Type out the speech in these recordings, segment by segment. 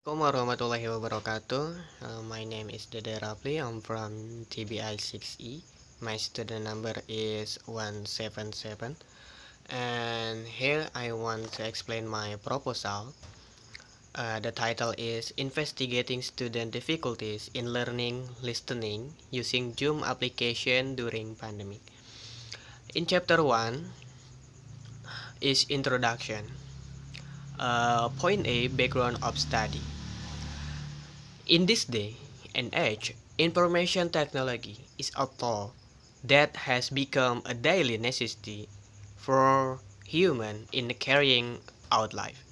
Assalamualaikum warahmatullahi wabarakatuh. My name is Dede Rapli. I'm from TBI 6E. My student number is 177. And here I want to explain my proposal. The title is Investigating Student Difficulties in Learning Listening Using Zoom Application During Pandemic. In Chapter 1 is Introduction. Point A, Background of Study. In this day and age, information technology is a tool that has become a daily necessity for human in carrying out life.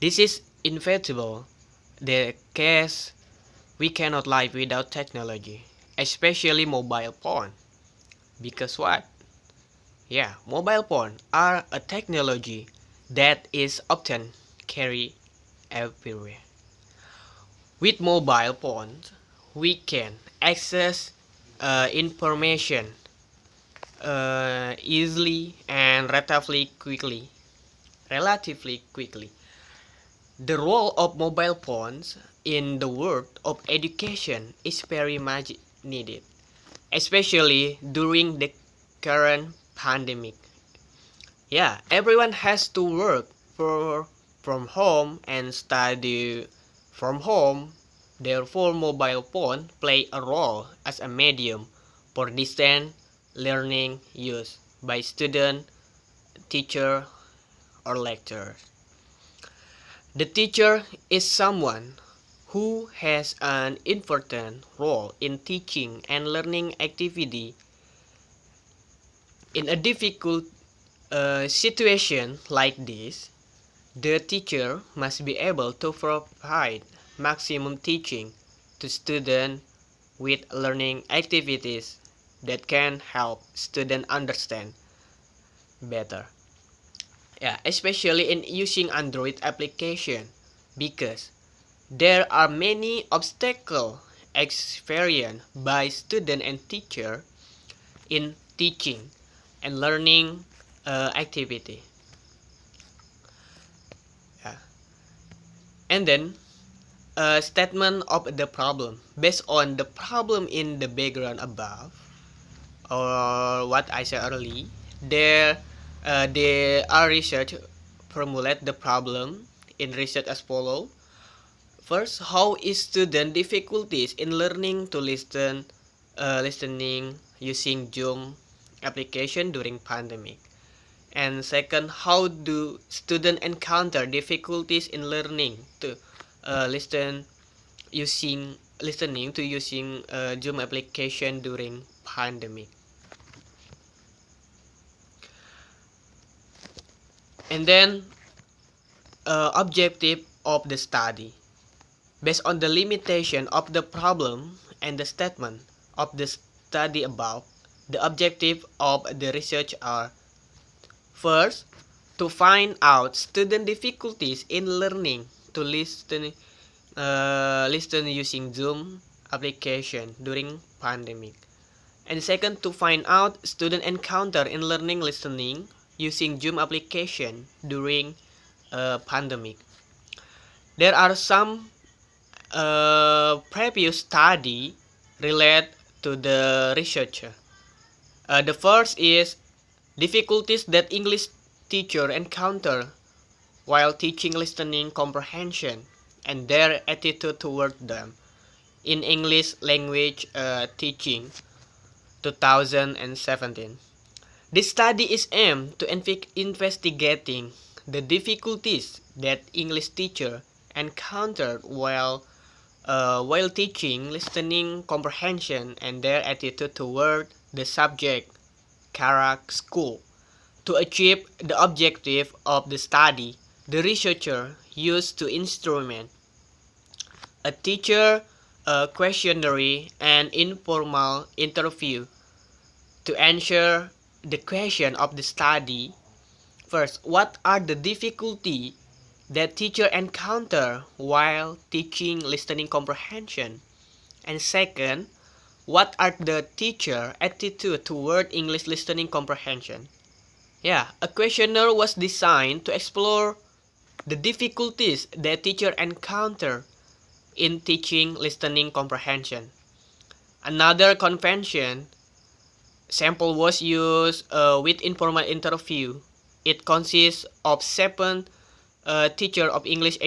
This is inevitable the case we cannot live without technology, especially mobile phone. Because what? Yeah, mobile phone are a technology that is often carried everywhere. With mobile phones, we can access information easily and relatively quickly. The role of mobile phones in the world of education is very much needed, especially during the current pandemic. Yeah, everyone has to work from home and study from home. Therefore, mobile phone play a role as a medium for distance learning used by student, teacher, or lecturer. The teacher is someone who has an important role in teaching and learning activity. In a difficult situation like this, the teacher must be able to provide maximum teaching to students with learning activities that can help students understand better. Yeah, especially in using Android application, because there are many obstacles experienced by student and teacher in teaching and learning activity. Yeah. And then a statement of the problem based on the problem in the background above, or what I said earlier. There are research formulate the problem in research as follow. First, how is student difficulties in learning to listening using Zoom application during pandemic? And second, how do students encounter difficulties in learning to listening to using Zoom application during pandemic? And then objective of the study. Based on the limitation of the problem and the statement of the study above, the objective of the research are: first, to find out student difficulties in learning to listen using Zoom application during pandemic. And second, to find out student encounter in learning listening using Zoom application during pandemic. There are some previous study related to the researcher. The first is difficulties that English teacher encounter while teaching listening comprehension and their attitude toward them in English language teaching 2017. This study is aimed to investigating the difficulties that English teacher encountered while teaching listening comprehension and their attitude toward the subject school. To achieve the objective of the study, the researcher used to instrument a teacher, a questionnaire, and informal interview to answer the question of the study. First, what are the difficulties that teacher encounter while teaching listening comprehension? And second, what are the teacher attitude toward English listening comprehension? Yeah, a questionnaire was designed to explore the difficulties that teacher encounter in teaching listening comprehension. Another convention sample was used with informal interview. It consists of 7 teachers of English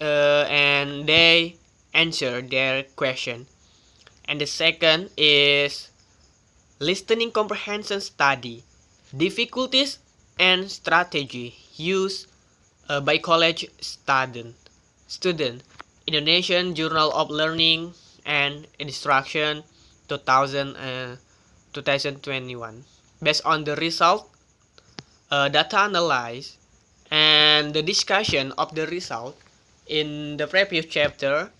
and they answer their question. And the second is listening comprehension study, difficulties and strategy used by college student, Indonesian Journal of Learning and Instruction 2021. Based on the result, data analysis, and the discussion of the result in the previous chapter,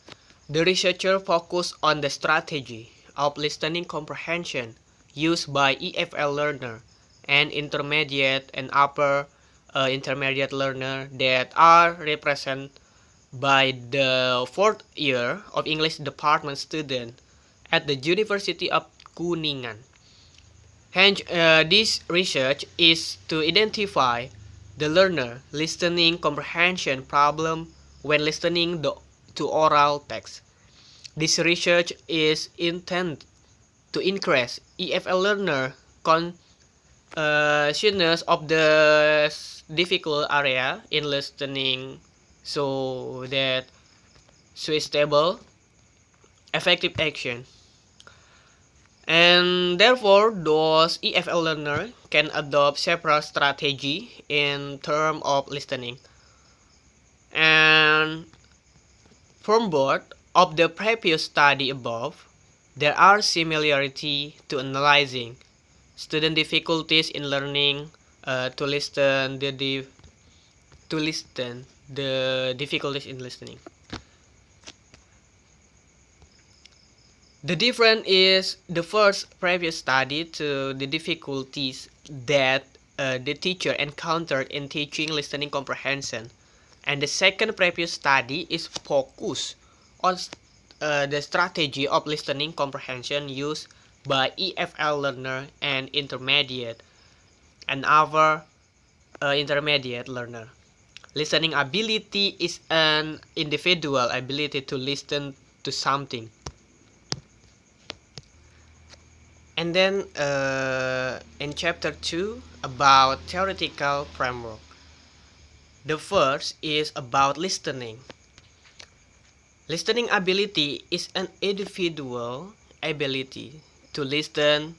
the researcher focused on the strategy of listening comprehension used by EFL learner and intermediate and upper intermediate learner that are represented by the 4th year of English department student at the University of Kuningan. Hence, this research is to identify the learner listening comprehension problem when listening to oral text. This research is intended to increase EFL learner consciousness of the difficult area in listening so that suitable effective action. And therefore, those EFL learners can adopt several strategies in terms of listening. And from both of the previous study above, there are similarities to analyzing student difficulties in learning to listen the difficulties in listening. The difference is the first previous study to the difficulties that the teacher encountered in teaching listening comprehension, and the second previous study is focused on the strategy of listening comprehension used by EFL learner and intermediate and other intermediate learner. Listening ability is an individual ability to listen to something. And then in chapter 2 about theoretical framework. The first is about listening. Listening ability is an individual ability to listen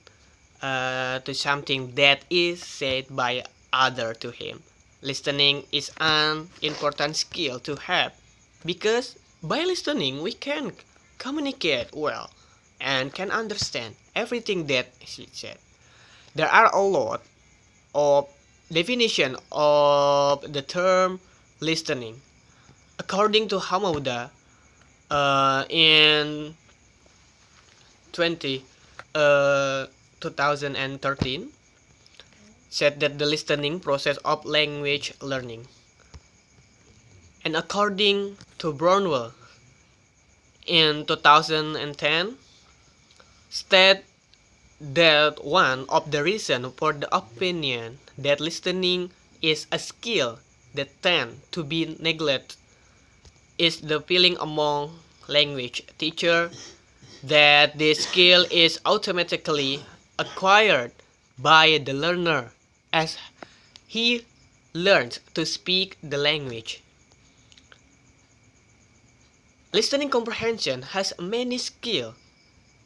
to something that is said by other to him. Listening is an important skill to have because by listening we can communicate well and can understand everything that she said. There are a lot of definition of the term listening. According to Hamauda, in 2013, said that the listening process of language learning. And according to Brownwell, in 2010, state that one of the reasons for the opinion that listening is a skill that tends to be neglected is the feeling among language teachers that this skill is automatically acquired by the learner as he learns to speak the language. Listening comprehension has many skills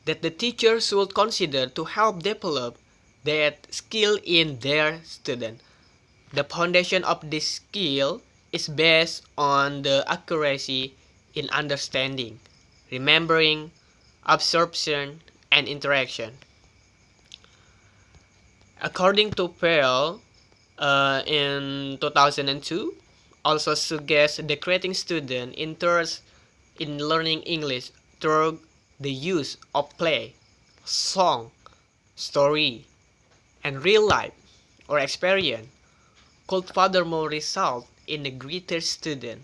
that the teacher should consider to help develop that skill in their student. The foundation of this skill is based on the accuracy in understanding, remembering, absorption, and interaction. According to Pearl, in 2002, also suggests the creating student interest in learning English through the use of play, song, story, and real life or experience could furthermore result in a greater student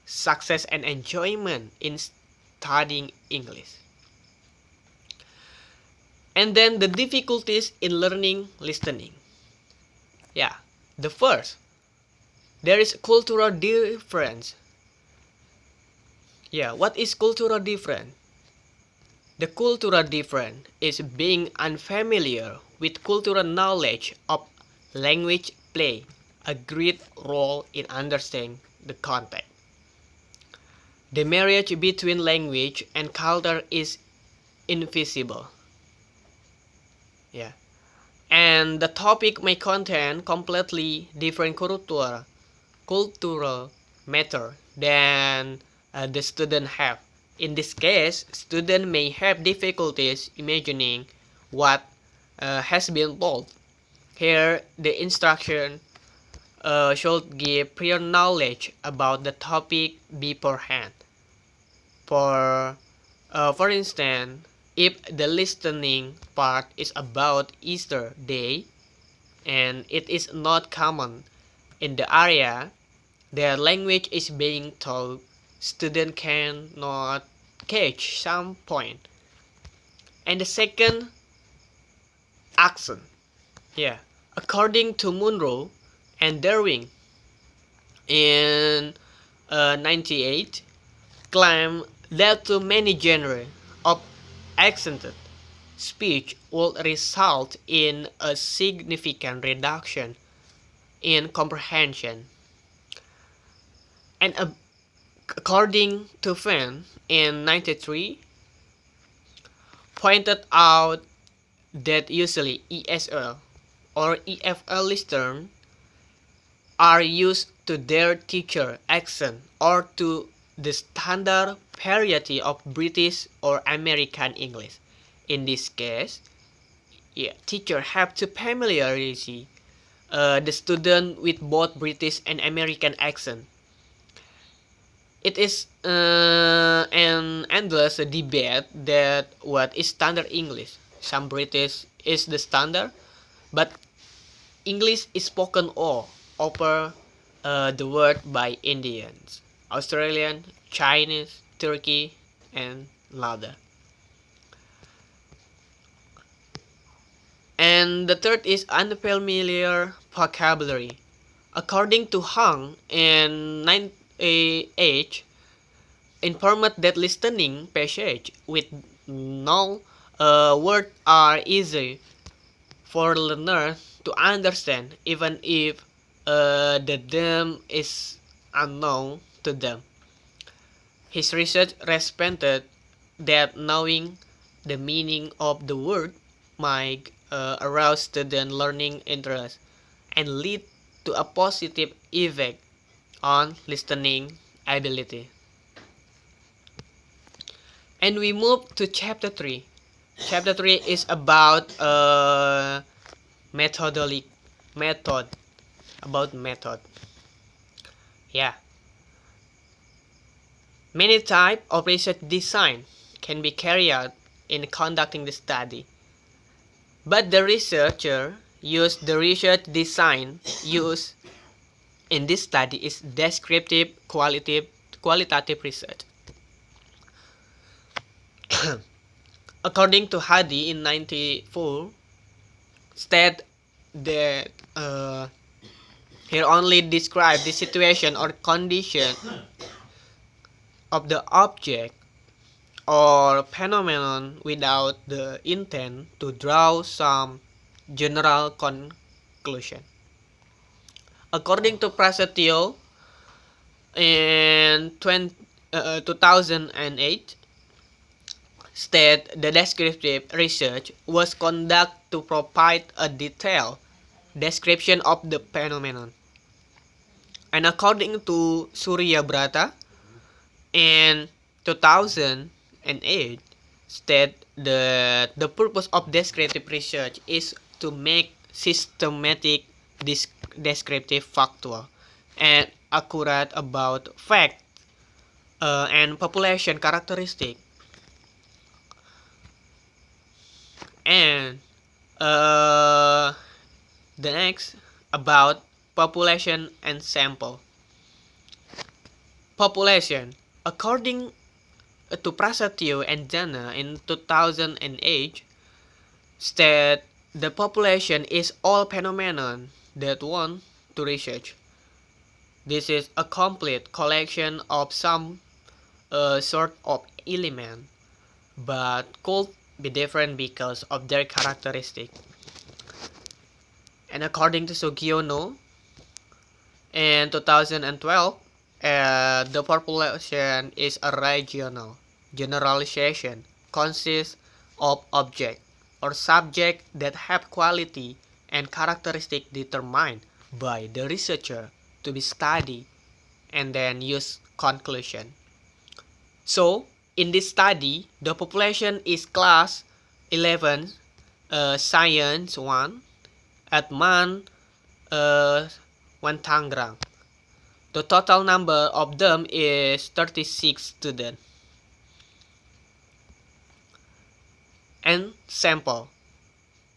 success and enjoyment in studying English. And then the difficulties in learning listening. Yeah, the first, there is cultural difference. Yeah, what is cultural difference? The cultural difference is being unfamiliar with cultural knowledge of language play a great role in understanding the context. The marriage between language and culture is invisible. Yeah. And the topic may contain completely different cultural matter than the student have. In this case, student may have difficulties imagining what has been told. Here, the instruction should give prior knowledge about the topic beforehand. For instance, if the listening part is about Easter Day and it is not common in the area their language is being taught, students cannot catch some point. And the second, accent. Yeah, according to Munro and Darwin in 98, claim that too many genres of accented speech would result in a significant reduction in comprehension. And according to Fan in 93, pointed out that usually ESL or EFL listeners are used to their teacher accent or to the standard variety of British or American English. In this case, teachers have to familiarize the student with both British and American accent. It is an endless debate that what is standard English. Some British is the standard, but English is spoken all over the world by Indians, Australian, Chinese, Turkey, and other. And the third is unfamiliar vocabulary. According to Hung in 98, informed that listening passage with no words are easy for learners to understand even if the term is unknown to them. His research responded that knowing the meaning of the word might arouse student learning interest and lead to a positive effect on listening ability. And we move to chapter 3. Chapter 3 is about method. About method. Yeah. Many types of research design can be carried out in conducting the study. But the researcher used the research design used in this study is descriptive qualitative research. According to Hadi in 94, state that he only described the situation or condition of the object or phenomenon without the intent to draw some general conclusion. According to Prasetyo in 2008, state the descriptive research was conducted to provide a detailed description of the phenomenon. And according to Surya Brata in 2008, state that the purpose of descriptive research is to make systematic descriptive factual and accurate about fact and population characteristic. And the next about population and sample. Population. According to Prasetyo and Jana in 2008, state the population is all phenomenon that want to research. This is a complete collection of some a sort of element, but could be different because of their characteristic. And according to Sugiono, in 2012, the population is a regional generalization, consists of objects or subjects that have quality and characteristic determined by the researcher to be studied and then use conclusion. So, in this study, the population is class 11, science 1, at Man, 1 Tangerang. The total number of them is 36 students. And sample.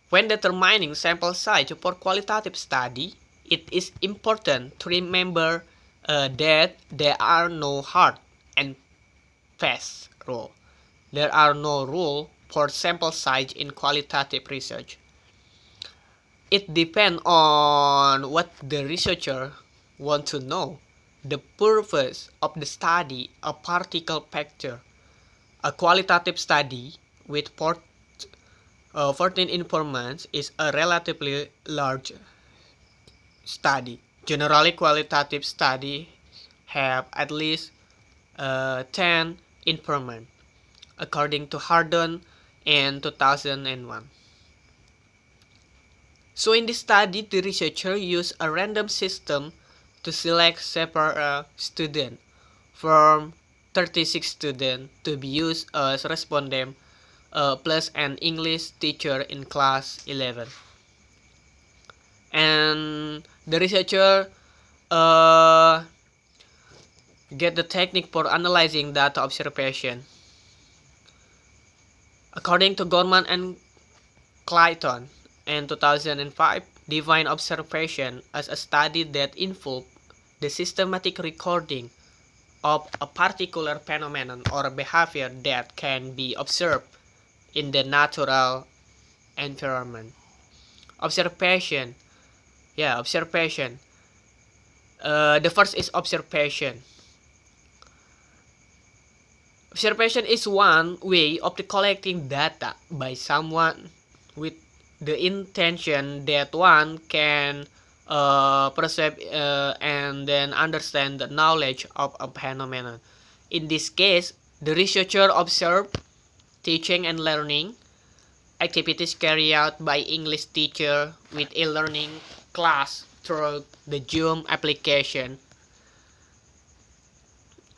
When determining sample size for qualitative study, it is important to remember that there are no hard and fast rules. There are no rules for sample size in qualitative research. It depends on what the researcher wants to know, the purpose of the study, a particular factor. A qualitative study with 14 informants is a relatively large study. Generally, qualitative studies have at least 10 informants, according to Hardon in 2001. So in this study, the researcher used a random system to select several students from 36 students to be used as respondent plus an English teacher in class 11. And the researcher get the technique for analyzing data observation. According to Gorman and Clayton in 2005, define observation as a study that involves the systematic recording of a particular phenomenon or behavior that can be observed in the natural environment. Observation. The first is observation. Observation is one way of collecting data by someone with the intention that one can perceive and then understand the knowledge of a phenomenon. In this case, the researcher observed teaching and learning activities carried out by English teacher with e-learning class through the Zoom application,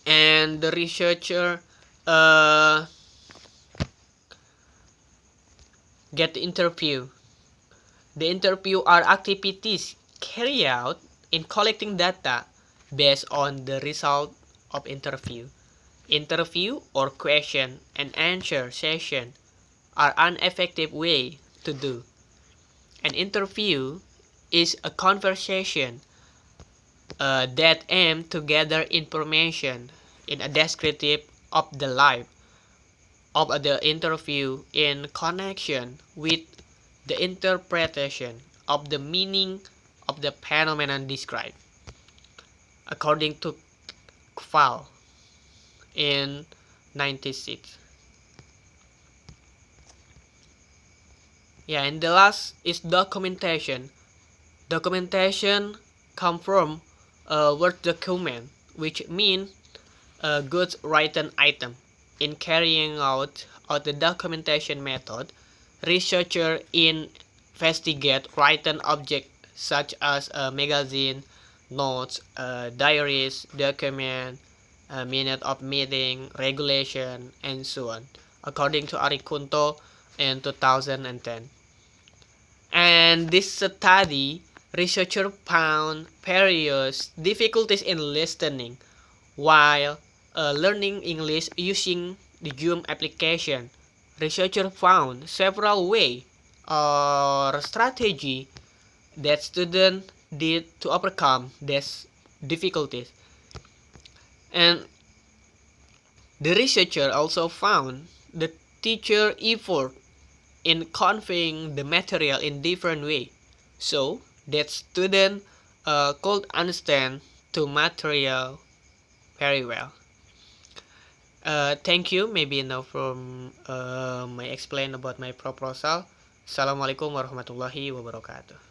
and the researcher get the interview. The interview are activities carried out in collecting data based on the result of interview. Interview or question and answer session are an effective way to do. An interview is a conversation that aims to gather information in a descriptive of the life of the interview in connection with the interpretation of the meaning of the phenomenon described. According to Kval in 96. And the last is documentation. Documentation comes from a word document, which means a good written item. In carrying out the documentation method, researchers investigate written objects such as a magazine, notes, diaries, document, minute of meeting, regulation, and so on, according to Arikunto in 2010. And this study, researchers found various difficulties in listening while learning English using the Zoom application. Researchers found several ways or strategy that students did to overcome these difficulties. And the researcher also found the teacher effort in conveying the material in different ways, so that students could understand the material very well. Thank you. Maybe now from my explain about my proposal. Assalamualaikum warahmatullahi wabarakatuh.